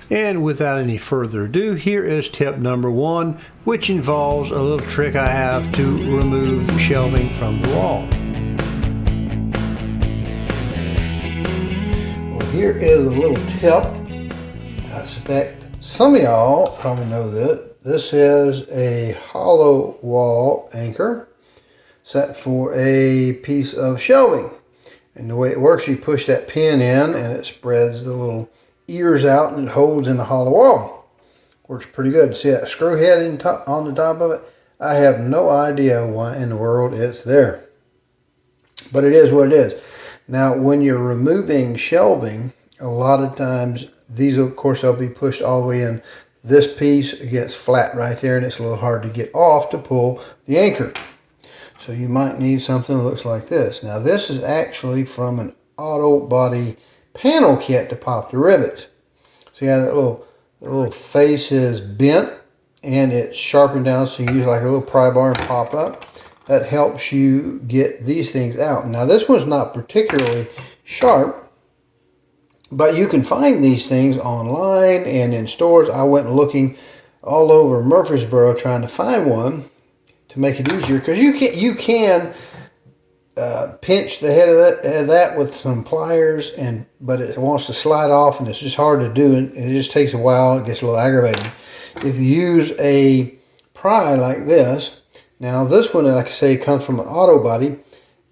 And without any further ado, here is tip number 1, which involves a little trick I have to remove shelving from the wall. Well, here is a little tip. I suspect some of y'all probably know that this is a hollow wall anchor set for a piece of shelving. And the way it works, you push that pin in and it spreads the little ears out and it holds in the hollow wall. Works pretty good. See that screw head on the top of it? I have no idea why in the world it's there, but it is what it is. Now when you're removing shelving, a lot of times these, of course, they'll be pushed all the way in. This piece gets flat right there and it's a little hard to get off to pull the anchor. So you might need something that looks like this. Now this is actually from an auto body panel kit to pop the rivets. So yeah, that little face is bent and it's sharpened down, so you use like a little pry bar and pop up. That helps you get these things out. Now this one's not particularly sharp, but you can find these things online and in stores. I went looking all over Murfreesboro trying to find one to make it easier, because you can pinch the head of that with some pliers, but it wants to slide off and it's just hard to do, and it just takes a while. It gets a little aggravating. If you use a pry like this, now this one, like I say, comes from an auto body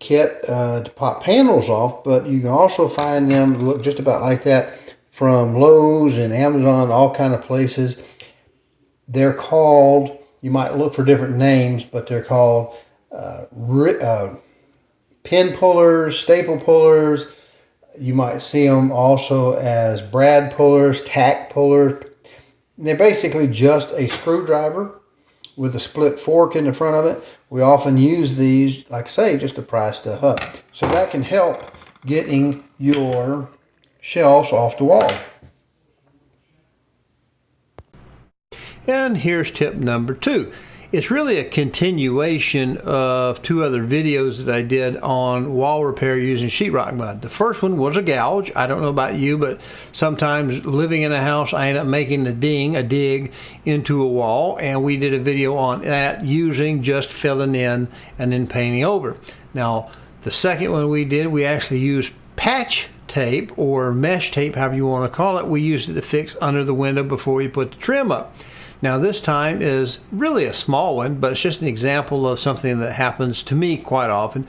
kit to pop panels off, but you can also find them look just about like that from Lowe's and Amazon, all kind of places. They're called, you might look for different names, but they're called pin pullers, staple pullers. You might see them also as brad pullers, tack pullers. They're basically just a screwdriver with a split fork in the front of it. We often use these, like I say, just to pry stuff up. So that can help getting your shelves off the wall. And here's tip number 2. It's really a continuation of 2 other videos that I did on wall repair using sheetrock mud. The first one was a gouge. I don't know about you, but sometimes living in a house, I end up making a dig into a wall, and we did a video on that using just filling in and then painting over. Now, the second one we did, we actually used patch tape or mesh tape, however you want to call it. We used it to fix under the window before we put the trim up. Now this time is really a small one, but it's just an example of something that happens to me quite often.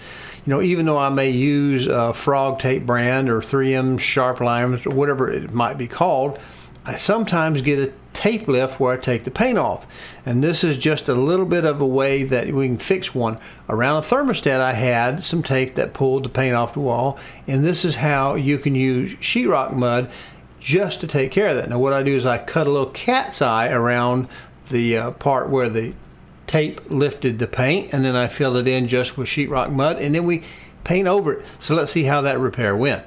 You know, even though I may use a frog tape brand or 3M sharp liners or whatever it might be called, I sometimes get a tape lift where I take the paint off. And this is just a little bit of a way that we can fix one. Around a thermostat I had some tape that pulled the paint off the wall, and this is how you can use sheetrock mud just to take care of that. Now what I do is I cut a little cat's eye around the part where the tape lifted the paint, and then I fill it in just with sheetrock mud, and then we paint over it. So let's see how that repair went.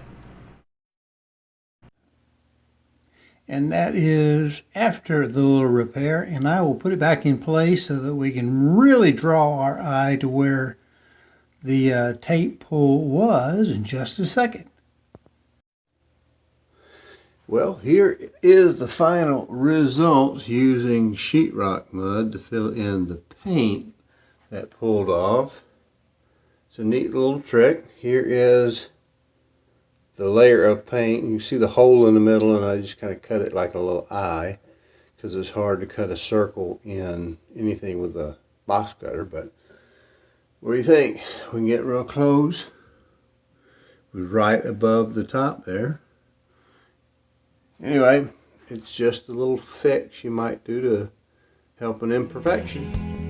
And that is after the little repair, and I will put it back in place so that we can really draw our eye to where the tape pull was in just a second. Well, here is the final results using sheetrock mud to fill in the paint that pulled off. It's a neat little trick. Here is the layer of paint. You see the hole in the middle, and I just kind of cut it like a little eye because it's hard to cut a circle in anything with a box cutter. But what do you think? We can get real close. We're right above the top there. Anyway, it's just a little fix you might do to help an imperfection.